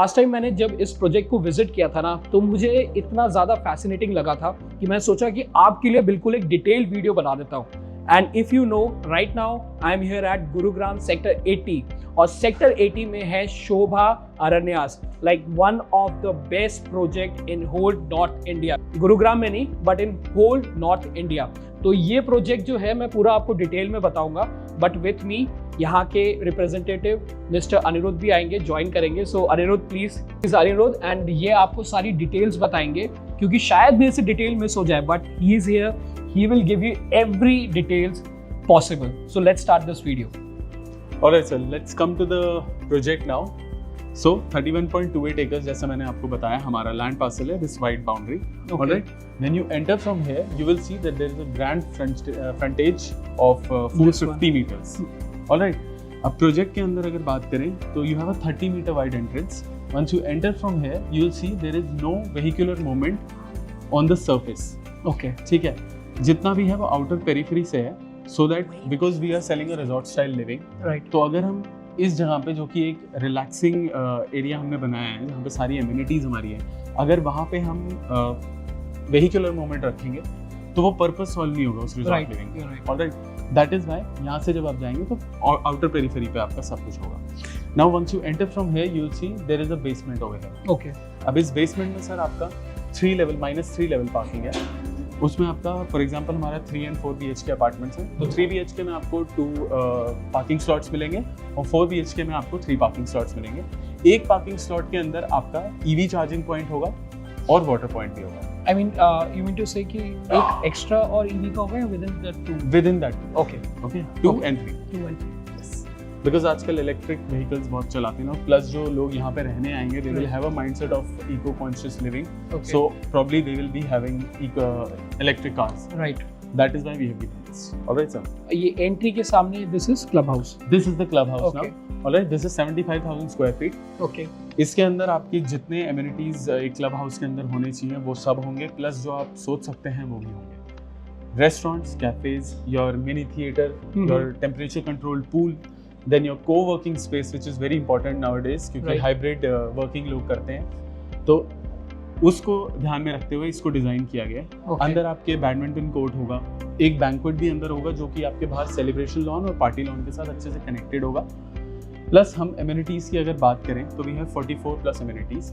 Last time मैंने जब इस प्रोजेक्ट को विजिट किया था ना, तो मुझे इतना ज़्यादा फैसिनेटिंग लगा था कि मैं सोचा कि आपके लिए बिल्कुल एक डिटेल्ड वीडियो बना देता हूँ। And if you know, right now I am here at Gurugram sector 80 और सेक्टर 80 में है Sobha Aranyas, like one of the best project in whole north India. Gurugram में नहीं but in whole north India. तो ये प्रोजेक्ट जो है मैं पूरा आपको डिटेल में बताऊंगा, बट विथ मी यहाँ के रिप्रेजेंटेटिव मिस्टर अनिरुद्ध भी आएंगे, ज्वाइन करेंगे। सो अनिरुद्ध प्लीज अनिरुद्ध, एंड ये आपको सारी डिटेल्स बताएंगे क्योंकि शायद मेरे से डिटेल मिस हो जाए, but he is here, he will give you every details possible. So let's start this video. Alright sir, let's come to the project now. So 31.28 acres जैसा मैंने आपको बताया हमारा land parcel है, this white boundary. Okay. Alright. When you enter from here, you will see that there is a grand frontage of 450 meters. Alright. अब project के अंदर अगर बात करें तो you have a 30 meter wide entrance. Once you enter from here, you will see there is no vehicular movement on the surface. Okay. ठीक है. जितना भी है वो outer periphery से है. So that because we are selling a resort style living, Right. तो अगर हम इस जगह पे जो कि एक रिलैक्सिंग एरिया हमने बनाया है जहाँ पे सारी एमिनिटीज़ हमारी है, अगर वहाँ पे हम वेहिकुलर मूवमेंट रखेंगे तो वो पर्पस सॉल्व नहीं होगा उस resort living. Alright, that is why यहाँ से जब आप जाएंगे तो आउटर पेरिफेरी पे आपका सब कुछ होगा। Now once you enter from here you will see there is a basement over here. Okay. अब इस बेसमेंट में सर आपका -3 लेवल पार्किंग है। उसमें आपका फॉर एग्जांपल हमारा 3 and 4 BHK अपार्टमेंट्स हैं, तो 3 BHK में आपको 2 पार्किंग स्लॉट्स मिलेंगे और 4 BHK में आपको 3 पार्किंग स्लॉट्स मिलेंगे। एक पार्किंग स्लॉट के अंदर आपका EV चार्जिंग पॉइंट होगा और वाटर पॉइंट भी होगा। I mean you mean to say कि एक एक्स्ट्रा और EV का होगा या within that 2? Within that. Okay 2 and 3 because आजकल इलेक्ट्रिक व्हीकल्स बहुत चलाते हैं ना, प्लस जो लोग यहाँ पे रहने आएंगे they will have a mindset of eco conscious living, so probably they will be having electric cars. Right. That is why we have given this. Alright sir. ये एंट्री के सामने this is club house. This is the club house Okay. now. Alright, this is 75,000 square feet. Okay. इसके अंदर आपकी जितने amenities एक club house के अंदर होने चाहिए वो सब होंगे, प्लस जो आप सोच सकते हैं वो भी होंगे। Restaurants, cafes, your mini theatre, your temperature controlled pool, then your co-working space which is very important nowadays क्योंकि Right. हाइब्रिड वर्किंग लोग करते हैं, तो उसको ध्यान में रखते हुए इसको डिज़ाइन किया गया है। Okay. अंदर आपके बैडमिंटन कोर्ट होगा, एक बैंक्वेट भी अंदर होगा जो कि आपके बाहर सेलिब्रेशन लॉन और पार्टी लॉन के साथ अच्छे से कनेक्टेड होगा। प्लस हम एमिनिटीज़ की अगर बात करें तो we have 44 plus amenities,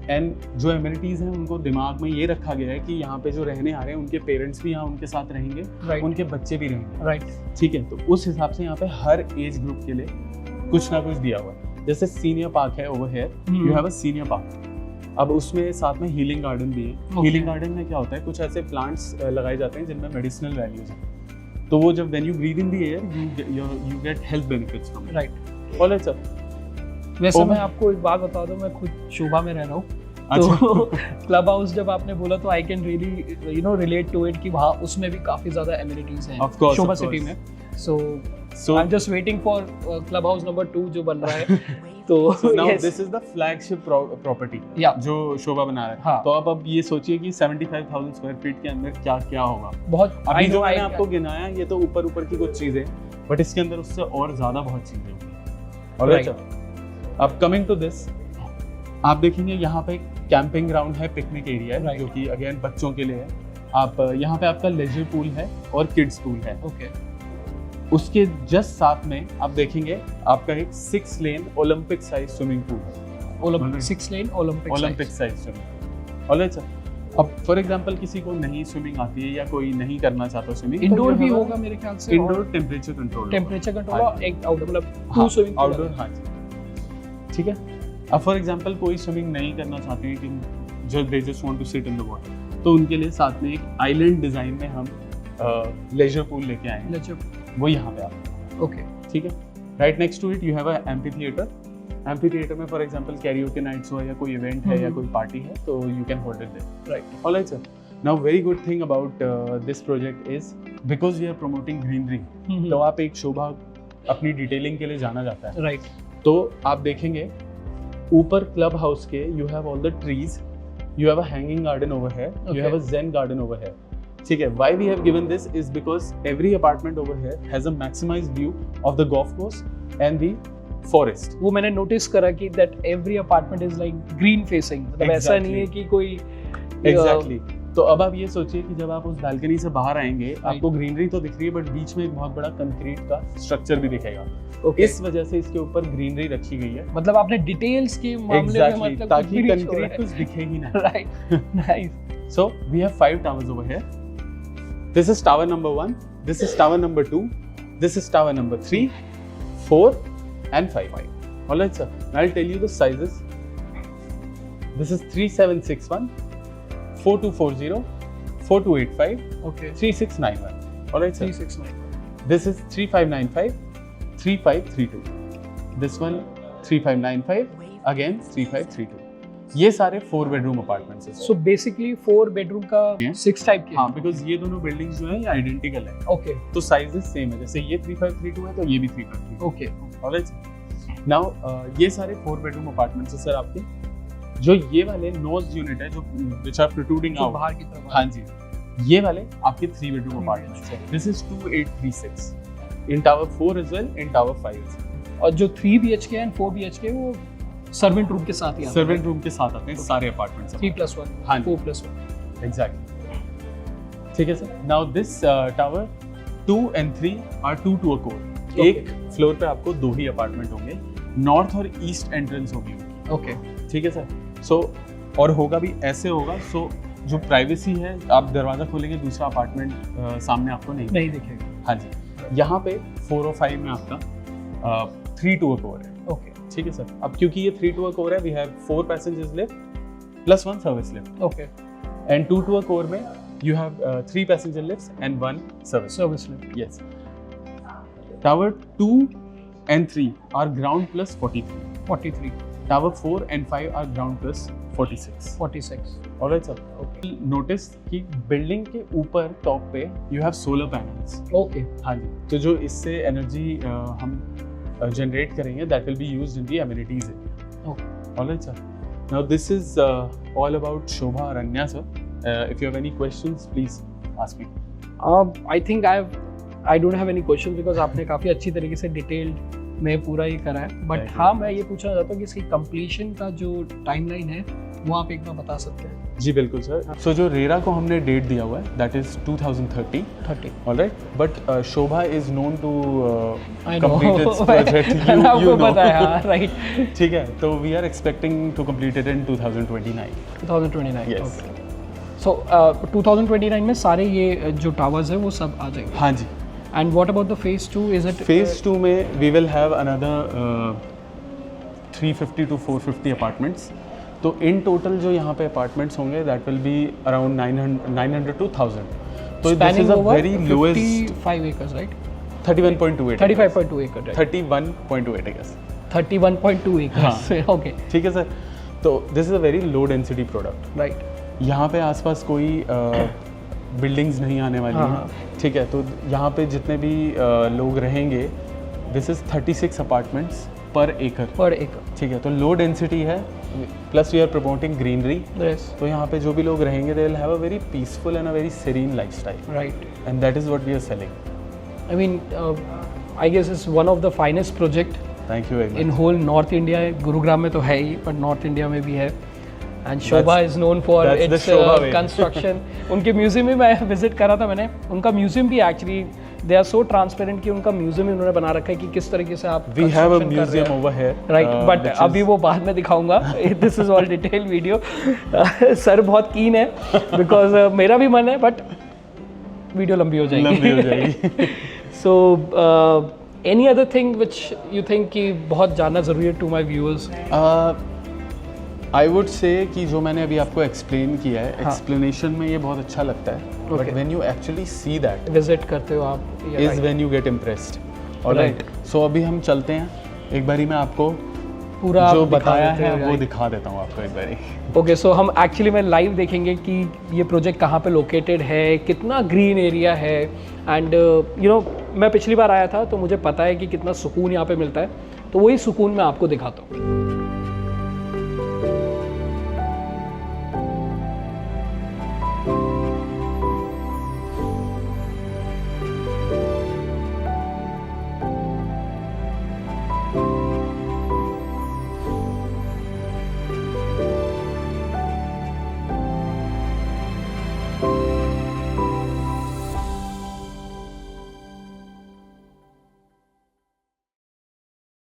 and जो एमिनिटीज़ हैं उनको दिमाग में ये रखा गया है कि यहाँ पे जो रहने आ रहे हैं उनके पेरेंट्स भी यहाँ उनके साथ रहेंगे, Right. उनके बच्चे भी रहेंगे। राइट। ठीक है, तो उस हिसाब से यहाँ पे हर एज ग्रुप के लिए कुछ ना कुछ दिया हुआ है। जैसे सीनियर पार्क है over here, you have a senior park. अब उसमें साथ में हीलिंग गार्डन भी है। Okay. हीलिंग गार्डन में क्या होता है, कुछ ऐसे प्लांट्स लगाए जाते हैं जिनमें मेडिसिनल वैल्यूज हैं, तो वो जब when you breathe in the air you get health benefits from it. Right. Alright sir. वैसे Over- मैं आपको एक बात बता दूं, मैं खुद शोभा में रह रहा हूँ, अच्छा। तो क्लब हाउस जब आपने बोला तो I can really relate to it कि वहाँ उसमें भी काफी ज्यादा एमिनिटीज हैं Of course, Sobha of city course. में। So I am just waiting for club house number 2 जो बन रहा है। तो So now yes. this is the flagship property Yeah. जो शोभा बना रहा है। हाँ. तो अब ये सोचिए कि 75,000 स्क्वायर फीट के अंदर क्या क्या होगा। बहुत अभी I जो know, मैंने I- आपको गिनाया ये तो ऊपर की कुछ चीजें, बट इसके अंदर उससे और ज्यादा बहुत चीजें होंगी। Alright sir. अब कमिंग टू दिस, आप देखेंगे यहाँ पे कैंपिंग ग्राउंड है, पिकनिक एरिया है, Right. जो कि अगेन बच्चों के लिए है। आप यहाँ पे आपका लेजर पूल है और किड्स पूल है। ओके। उसके जस्ट साथ में आप देखेंगे आपका एक 6 lane Olympic size swimming pool है। Olympic 6 lane Olympic size swimming. Alright sir. अब फॉर एग्जांपल किसी को नहीं स्विमिंग आती है या कोई नहीं करना चाहता स्विमिंग, इंडोर भी होगा मेरे ख्याल से। Indoor temperature control, temperature control और एक आउटडोर, मतलब हाँ, 2 स्विमिंग आउटडोर। हाँ जी, ठीक है। अब फॉर एग्जांपल कोई स्विमिंग नहीं करना चाहते हैं कि जो they just want to sit in the water, तो उनके लिए साथ में एक आइलैंड डिजाइन में हम लेजर पूल लेके आए हैं, वो यहाँ पे आप। ओके। ठीक है। Right next to it you have a amphitheatre. Amphitheatre में फॉर एग्जांपल कैरियोके नाइट्स हो या कोई इवेंट है या कोई पार्टी है तो you can hold it there. Right. Alright sir. Now very good thing about this project is because we are promoting greenery, तो आप एक शोभा अपनी डिटेलिंग के लिए जाना जाता है। राइट। तो आप देखेंगे ऊपर क्लब हाउस के you have all the trees, you have a hanging garden over here, you have a zen garden over here. ठीक है, why we have given this is because every apartment over here has a maximized view of the golf course and the forest. वो मैंने notice करा कि that every apartment is like green facing, मतलब ऐसा नहीं है कि कोई एग्जैक्टली। तो अब आप ये सोचिए कि जब आप उस बालकनी से बाहर आएंगे आपको ग्रीनरी तो दिख रही है बट बीच में एक बहुत बड़ा कंक्रीट का स्ट्रक्चर भी दिखेगा। इस वजह से इसके ऊपर ग्रीनरी रखी गई है। मतलब आपने डिटेल्स के मामले में मतलब ताकि कंक्रीट कुछ दिखे ही ना। Right, nice. So we have 5 towers over here. This is tower number 1, this is tower number 2, this is tower number 3, 4 and 5. All right, sir. Now I'll tell you the sizes. This is 3761, 4240, 4285, Okay. 3691. All right, sir. 369. This is 3595, 3532. This one 3595, again 3532. ये सारे 4 bedroom apartments हैं। So basically 4 bedroom का 6 type के। हाँ, because ये दोनों buildings जो हैं ये identical है। Okay. तो sizes same है, जैसे ये 3532 है तो ये भी 3532। Okay. Alright. Now ये सारे 4 bedroom apartments हैं सर आपके। जो ये वाले nose unit है जो which are protruding out, बाहर की तरफ। हाँ जी, ये वाले आपके 3 bedroom apartments हैं। This is 2836 in tower 4 as well, in tower 5 as well। और जो 3 BHK and 4 BHK वो सर्वेंट रूम के साथ ही आते हैं। सर्वेंट रूम के साथ आते हैं सारे अपार्टमेंट्स। 3+1, हाँ 4+1। एग्जैक्टली। ठीक है sir. Now this tower 2 and 3 are 2 to a core। एक फ्लोर पे आपको 2 ही अपार्टमेंट होंगे, नॉर्थ और ईस्ट एंट्रेंस होगी। ओके, ठीक है सर। सो और होगा भी ऐसे होगा, सो जो प्राइवेसी है, आप दरवाजा खोलेंगे दूसरा अपार्टमेंट सामने आपको नहीं दिखेगा। हाँ जी। यहाँ पे 4 और 5 में आपका 3 to a core है। ओके, ठीक है सर। अब क्योंकि ये 3 to a core है, we have 4 passengers lift plus 1 service lift। Okay. And 2 to a core में you have 3 passenger lifts and 1 service lift। Yes. Tower 2 and 3 are ground plus 43. Tower 4 and 5 are ground plus 46. Alright sir. Okay. Notice कि building के ऊपर top पे you have solar panels। Okay. हाँ जी। तो जो इससे energy हम generate करेंगे, that will be used in the amenities area। Okay. Alright sir. Now this is all about Shobha Aranya sir. If you have any questions, please ask me. I think I don't have any questions because आपने काफ़ी अच्छी तरीके से detailed में पूरा ये करा है। बट हाँ, मैं ये पूछना चाहता हूँ कि इसकी कंप्लीशन का जो टाइमलाइन है वो आप एक बार बता सकते हैं? जी बिल्कुल सर। सो जो रेरा को हमने डेट दिया हुआ है that is 2030। Alright, but Sobha is known to complete its project. आपको पता है, हाँ, राइट। ठीक है, तो we are expecting to complete it in 2029। Yes. So 2029 में सारे ये जो टावर्स है वो सब आ जाएंगे? हाँ जी। And what about the phase 2? Is it phase 2 में we will have another 350 to 450 apartments. तो इन टोटल जो यहाँ पे अपार्टमेंट्स होंगे that will be around 900 to 1000। तो this is a very lowest 5 acres, right? 31.28 35.2 acre, right? 31.28 acres। 31.2 acres। Okay, ठीक है sir. तो this is a very low density product. Right. यहाँ पे आसपास कोई बिल्डिंग्स नहीं आने वाली हैं। ठीक है, तो यहाँ पे जितने भी लोग रहेंगे, दिस इज 36 अपार्टमेंट्स पर एकड़। ठीक है, तो लो डेंसिटी है, plus we are promoting greenery. तो यहाँ पे जो भी लोग रहेंगे they will have a very peaceful and a very serene lifestyle. Right. And that is what we are selling. I mean I guess it's one of the finest project thank you very much in whole north India. Gurugram में तो है ही, but north India में भी है। And Sobha is known for its construction. उनके museum में मैं visit करा था मैंने। उनका म्यूजियम भी actually they are so transparent कि उनका म्यूजियम ही उन्होंने बना रखा है कि किस तरीके से आप we have a museum over here, right. But अभी वो बाद में दिखाऊंगा। This is all detail video. Sir बहुत कीन है बिकॉज मेरा भी मन है, बट वीडियो लंबी हो जाएगी। So any other thing which you think कि बहुत जानना ज़रूरी है to my viewers? I would say कि जो मैंने अभी आपको एक्सप्लेन किया है, एक्सप्लेनेशन में ये बहुत अच्छा लगता है, but when you actually see that, visit करते हो आप, is when you get impressed. Alright, so अभी हम चलते हैं, एक बारी मैं आपको पूरा जो बताया है वो दिखा देता हूँ आपको एक बारी। ओके, सो हम एक्चुअली में लाइव देखेंगे कि ये प्रोजेक्ट कहाँ पे लोकेटेड है, कितना ग्रीन एरिया है। एंड यू नो, मैं पिछली बार आया था तो मुझे पता है कि कितना सुकून यहाँ पे मिलता है, तो वही सुकून मैं आपको दिखाता हूँ।